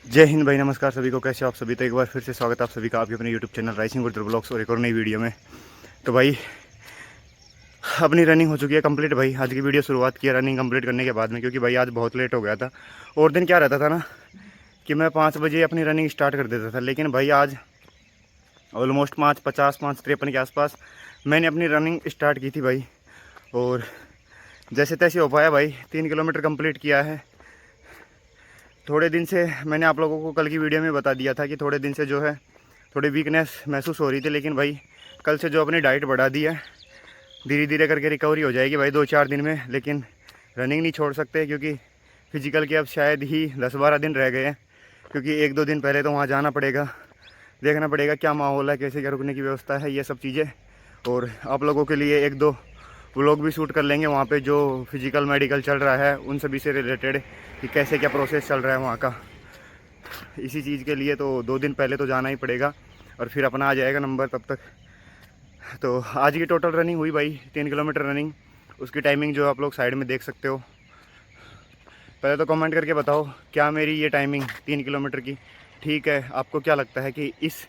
जय हिंद भाई, नमस्कार सभी को। कैसे हो आप सभी? तो एक बार फिर से स्वागत है आप सभी का आपके अपने YouTube channel rising Gurjar blogs और एक और नई वीडियो में। तो भाई अपनी रनिंग हो चुकी है कंप्लीट। भाई आज की वीडियो शुरुआत किया रनिंग कंप्लीट करने के बाद में, क्योंकि भाई आज बहुत लेट हो गया था। और दिन क्या रहता था ना कि मैं 5 बजे अपनी रनिंग स्टार्ट कर देता था, लेकिन भाई आज ऑलमोस्ट 5:50 5:53 के आसपास मैंने अपनी रनिंग स्टार्ट की थी भाई। और जैसे तैसे हो पाया भाई, 3 किलोमीटर कंप्लीट किया है। थोड़े दिन से मैंने आप लोगों को कल की वीडियो में बता दिया था कि थोड़े दिन से जो है थोड़ी वीकनेस महसूस हो रही थी, लेकिन भाई कल से जो अपनी डाइट बढ़ा दी है, धीरे धीरे करके रिकवरी हो जाएगी भाई 2-4 दिन में। लेकिन रनिंग नहीं छोड़ सकते, क्योंकि फिजिकल के अब शायद ही 10-12 दिन रह गए हैं। क्योंकि 1-2 दिन पहले तो वहाँ जाना पड़ेगा, देखना पड़ेगा क्या माहौल है, कैसे क्या रुकने की व्यवस्था है, ये सब चीज़ें। और आप लोगों के लिए 1-2 व्लॉग भी शूट कर लेंगे वहाँ पे जो फिजिकल मेडिकल चल रहा है उन सभी से रिलेटेड, कि कैसे क्या प्रोसेस चल रहा है वहाँ का। इसी चीज़ के लिए तो 2 दिन पहले तो जाना ही पड़ेगा, और फिर अपना आ जाएगा नंबर तब तक। तो आज की टोटल रनिंग हुई भाई 3 किलोमीटर रनिंग। उसकी टाइमिंग जो आप लोग साइड में देख सकते हो। पहले तो कमेंट करके बताओ क्या मेरी ये टाइमिंग 3 किलोमीटर की ठीक है? आपको क्या लगता है कि इस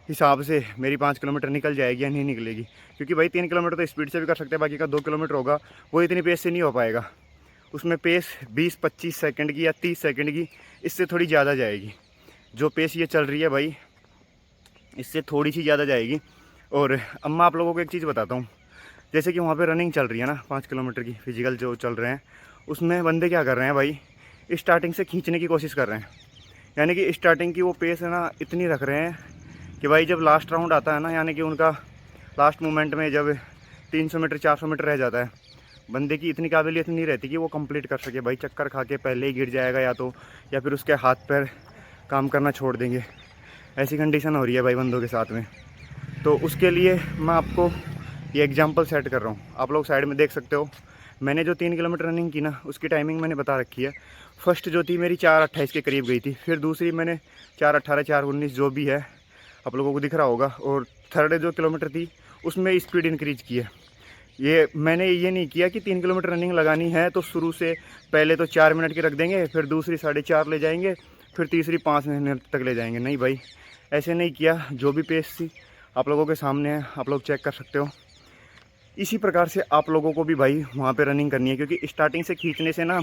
हिसाब से मेरी 5 किलोमीटर निकल जाएगी या नहीं निकलेगी? क्योंकि भाई 3 किलोमीटर तो स्पीड से भी कर सकते हैं, बाकी का 2 किलोमीटर होगा वो इतनी पेस से नहीं हो पाएगा। उसमें पेस 20-25 सेकंड की या 30 सेकंड की, इससे थोड़ी ज़्यादा जाएगी। जो पेस ये चल रही है भाई, इससे थोड़ी सी ज़्यादा जाएगी। और अब मैं आप लोगों को एक चीज़ बताता हूँ। जैसे कि वहाँ पे रनिंग चल रही है ना 5 किलोमीटर की फिजिकल जो चल रहे हैं, उसमें बंदे क्या कर रहे हैं भाई, स्टार्टिंग से खींचने की कोशिश कर रहे हैं। यानी कि स्टार्टिंग की वो पेस है ना इतनी रख रहे हैं कि भाई जब लास्ट राउंड आता है ना, यानी कि उनका लास्ट मोमेंट में जब 300 मीटर 400 मीटर रह जाता है, बंदे की इतनी काबिलियत नहीं रहती कि वो कंप्लीट कर सके भाई। चक्कर खा के पहले ही गिर जाएगा या फिर उसके हाथ पैर काम करना छोड़ देंगे। ऐसी कंडीशन हो रही है भाई बंदों के साथ में। तो उसके लिए मैं आपको ये एग्जांपल सेट कर रहा हूँ। आप लोग साइड में देख सकते हो, मैंने जो 3 किलोमीटर रनिंग की ना उसकी टाइमिंग मैंने बता रखी है। फर्स्ट जो थी मेरी 4:28 के करीब गई थी, फिर दूसरी मैंने 4:18 4:19 जो भी है आप लोगों को दिख रहा होगा, और थर्ड जो किलोमीटर थी उसमें स्पीड इंक्रीज की है। ये मैंने ये नहीं किया कि 3 किलोमीटर रनिंग लगानी है तो शुरू से पहले तो 4 मिनट की रख देंगे, फिर दूसरी 4:30 ले जाएंगे, फिर तीसरी 5 मिनट तक ले जाएंगे। नहीं भाई, ऐसे नहीं किया। जो भी पेस थी आप लोगों के सामने है, आप लोग चेक कर सकते हो। इसी प्रकार से आप लोगों को भी भाई वहाँ पे रनिंग करनी है, क्योंकि स्टार्टिंग से खींचने से ना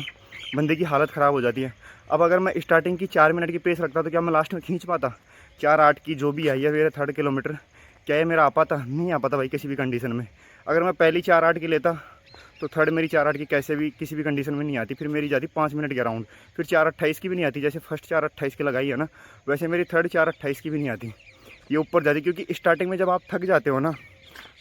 बंदे की हालत ख़राब हो जाती है। अब अगर मैं स्टार्टिंग की 4 मिनट की पेस रखता तो क्या मैं लास्ट में खींच पाता? 4:08 की जो भी आई है मेरा थर्ड किलोमीटर, क्या ये मेरा आ पाता? नहीं आ पाता भाई किसी भी कंडीशन में। अगर मैं पहली 4:08 की लेता तो थर्ड मेरी 4:08 की कैसे भी किसी भी कंडीशन में नहीं आती। फिर मेरी जाती 5 मिनट के राउंड, फिर 4:28 की भी नहीं आती। जैसे फर्स्ट 4:28 की लगाई है ना, वैसे मेरी थर्ड 4:28 की भी नहीं आती, ये ऊपर जाती। क्योंकि स्टार्टिंग में जब आप थक जाते हो ना,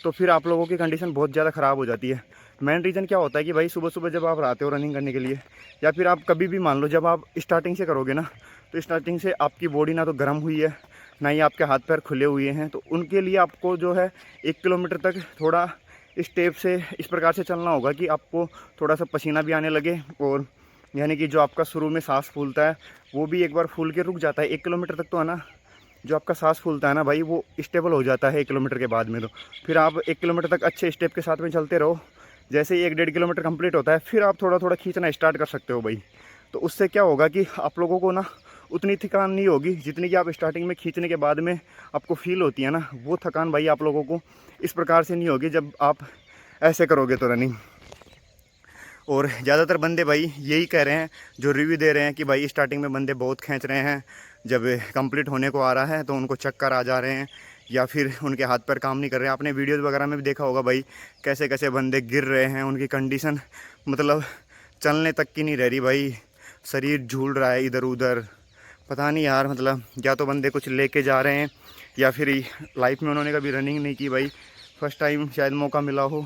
तो फिर आप लोगों की कंडीशन बहुत ज़्यादा ख़राब हो जाती है। मेन रीज़न क्या होता है कि भाई सुबह सुबह जब आप आते हो रनिंग करने के लिए, या फिर आप कभी भी मान लो जब आप स्टार्टिंग से करोगे ना, तो स्टार्टिंग से आपकी बॉडी ना तो गर्म हुई है, ना ही आपके हाथ पैर खुले हुए हैं। तो उनके लिए आपको जो है 1 किलोमीटर तक थोड़ा स्टेप से इस प्रकार से चलना होगा कि आपको थोड़ा सा पसीना भी आने लगे, और यानी कि जो आपका शुरू में सांस फूलता है वो भी एक बार फूल के रुक जाता है। 1 किलोमीटर तक तो है ना, जो आपका सांस फूलता है ना भाई, वो स्टेबल हो जाता है 1 किलोमीटर के बाद में। तो फिर आप 1 किलोमीटर तक अच्छे स्टेप के साथ में चलते रहो। जैसे ही 1-1.5 किलोमीटर कंप्लीट होता है, फिर आप थोड़ा थोड़ा खींचना स्टार्ट कर सकते हो भाई। तो उससे क्या होगा कि आप लोगों को ना उतनी थकान नहीं होगी जितनी कि आप स्टार्टिंग में खींचने के बाद में आपको फील होती है ना, वो थकान भाई आप लोगों को इस प्रकार से नहीं होगी जब आप ऐसे करोगे तो रनिंग। और ज़्यादातर बंदे भाई यही कह रहे हैं, जो रिव्यू दे रहे हैं कि भाई स्टार्टिंग में बंदे बहुत खींच रहे हैं, जब कंप्लीट होने को आ रहा है तो उनको चक्कर आ जा रहे हैं, या फिर उनके हाथ पैर काम नहीं कर रहे हैं। आपने वीडियोज़ वगैरह में भी देखा होगा भाई, कैसे कैसे बंदे गिर रहे हैं, उनकी कंडीशन मतलब चलने तक की नहीं रह रही भाई। शरीर झूल रहा है इधर उधर, पता नहीं यार। मतलब या तो बंदे कुछ लेके जा रहे हैं, या फिर लाइफ में उन्होंने कभी रनिंग नहीं की भाई, फर्स्ट टाइम शायद मौका मिला हो,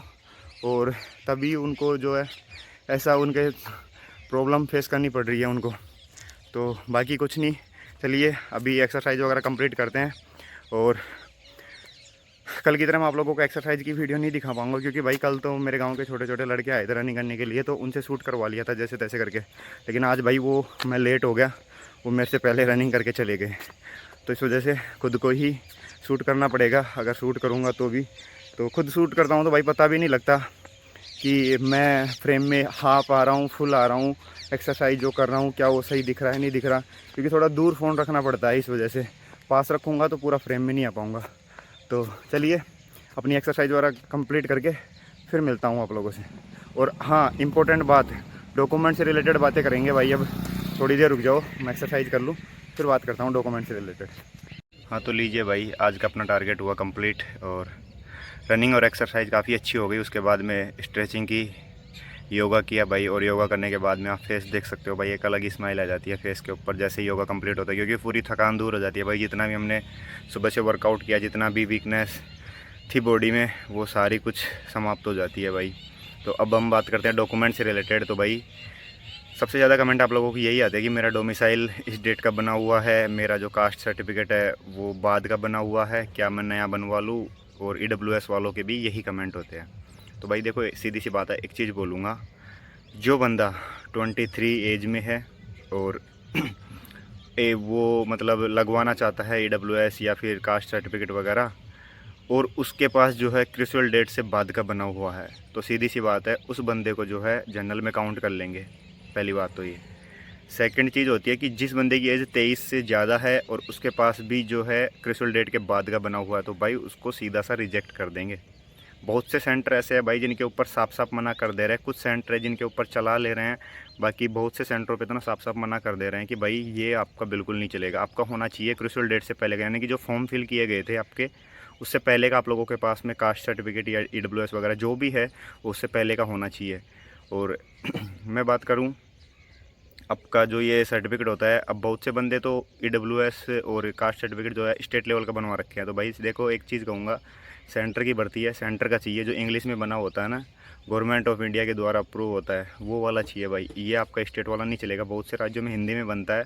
और तभी उनको जो है ऐसा उनके प्रॉब्लम फेस करनी पड़ रही है उनको। तो बाकी कुछ नहीं, चलिए अभी एक्सरसाइज वगैरह कंप्लीट करते हैं। और कल की तरह मैं आप लोगों को एक्सरसाइज की वीडियो नहीं दिखा पाऊंगा, क्योंकि भाई कल तो मेरे गांव के छोटे छोटे लड़के आए थे रनिंग करने के लिए, तो उनसे शूट करवा लिया था जैसे तैसे करके। लेकिन आज भाई वो मैं लेट हो गया, वो मेरे से पहले रनिंग करके चले गए। तो इस वजह से खुद को ही शूट करना पड़ेगा। अगर शूट करूँगा तो भी, तो खुद शूट करता हूँ तो भाई पता भी नहीं लगता कि मैं फ्रेम में हाफ आ रहा हूँ, फुल आ रहा हूँ, एक्सरसाइज जो कर रहा हूँ क्या वो सही दिख रहा है नहीं दिख रहा, क्योंकि थोड़ा दूर फ़ोन रखना पड़ता है, इस वजह से पास रखूँगा तो पूरा फ्रेम में नहीं आ पाऊँगा। तो चलिए अपनी एक्सरसाइज वगैरह कंप्लीट करके फिर मिलता हूँ आप लोगों से। और हाँ, इम्पोर्टेंट बात, डॉक्यूमेंट से रिलेटेड बातें करेंगे भाई। अब थोड़ी देर रुक जाओ, मैं एक्सरसाइज कर लूँ, फिर बात करता हूँ डॉक्यूमेंट से रिलेटेड। हाँ तो लीजिए भाई, आज का अपना टारगेट हुआ कंप्लीट, और रनिंग और एक्सरसाइज काफ़ी अच्छी हो गई। उसके बाद में स्ट्रेचिंग की, योगा किया भाई, और योगा करने के बाद में आप फेस देख सकते हो भाई, एक अलग ही स्माइल आ जाती है फेस के ऊपर जैसे ही योगा कंप्लीट होता है, क्योंकि पूरी थकान दूर हो जाती है भाई। जितना भी हमने सुबह से वर्कआउट किया, जितना भी वीकनेस थी बॉडी में, वो सारी कुछ समाप्त हो जाती है भाई। तो अब हम बात करते हैं डॉक्यूमेंट से रिलेटेड। तो भाई सबसे ज़्यादा कमेंट आप लोगों की यही आते हैं कि मेरा डोमिसाइल इस डेट का बना हुआ है, मेरा जो कास्ट सर्टिफिकेट है वो बाद का बना हुआ है, क्या मैं नया बनवा लूँ। और EWS वालों के भी यही कमेंट होते हैं। तो भाई देखो, सीधी सी बात है, एक चीज़ बोलूँगा, जो बंदा 23 एज में है और वो मतलब लगवाना चाहता है EWS या फिर कास्ट सर्टिफिकेट वगैरह, और उसके पास जो है क्रिसुअल डेट से बाद का बना हुआ है, तो सीधी सी बात है, उस बंदे को जो है जनरल में काउंट कर लेंगे। पहली बात तो ये। सेकंड चीज़ होती है कि जिस बंदे की एज 23 से ज़्यादा है और उसके पास भी जो है क्रिसुअल डेट के बाद का बना हुआ है, तो भाई उसको सीधा सा रिजेक्ट कर देंगे। बहुत से सेंटर ऐसे हैं भाई जिनके ऊपर साफ साफ मना कर दे रहे हैं, कुछ सेंटर है जिनके ऊपर चला ले रहे हैं, बाकी बहुत से सेंटरों पे तो ना साफ साफ मना कर दे रहे हैं कि भाई ये आपका बिल्कुल नहीं चलेगा, आपका होना चाहिए क्रिसुअल डेट से पहले का, यानी कि जो फॉर्म फिल किए गए थे आपके उससे पहले का आप लोगों के पास में कास्ट सर्टिफिकेट या EWS वगैरह जो भी है उससे पहले का होना चाहिए। और मैं बात करूँ आपका जो ये सर्टिफिकेट होता है, अब बहुत से बंदे तो EWS और कास्ट सर्टिफिकेट जो है स्टेट लेवल का बनवा रखे हैं। तो भाई देखो, एक चीज़ कहूँगा, सेंटर की भर्ती है, सेंटर का चाहिए, जो इंग्लिश में बना होता है ना, गवर्नमेंट ऑफ इंडिया के द्वारा अप्रूव होता है, वो वाला चाहिए भाई। ये आपका स्टेट वाला नहीं चलेगा। बहुत से राज्यों में हिंदी में बनता है,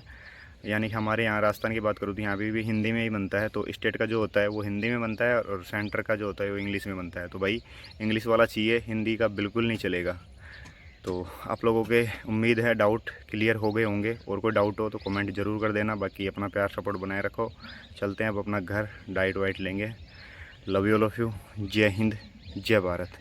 यानी कि हमारे यहाँ राजस्थान की बात करूँ तो यहाँ भी हिंदी में ही बनता है। तो स्टेट का जो होता है वो हिंदी में बनता है और सेंटर का जो होता है वो इंग्लिश में बनता है। तो भाई इंग्लिश वाला चाहिए, हिंदी का बिल्कुल नहीं चलेगा। तो आप लोगों के उम्मीद है डाउट क्लियर हो गए होंगे, और कोई डाउट हो तो कमेंट ज़रूर कर देना। बाकी अपना प्यार सपोर्ट बनाए रखो। चलते हैं अब अपना घर, डाइट वाइट लेंगे। लव यू, जय हिंद, जय भारत।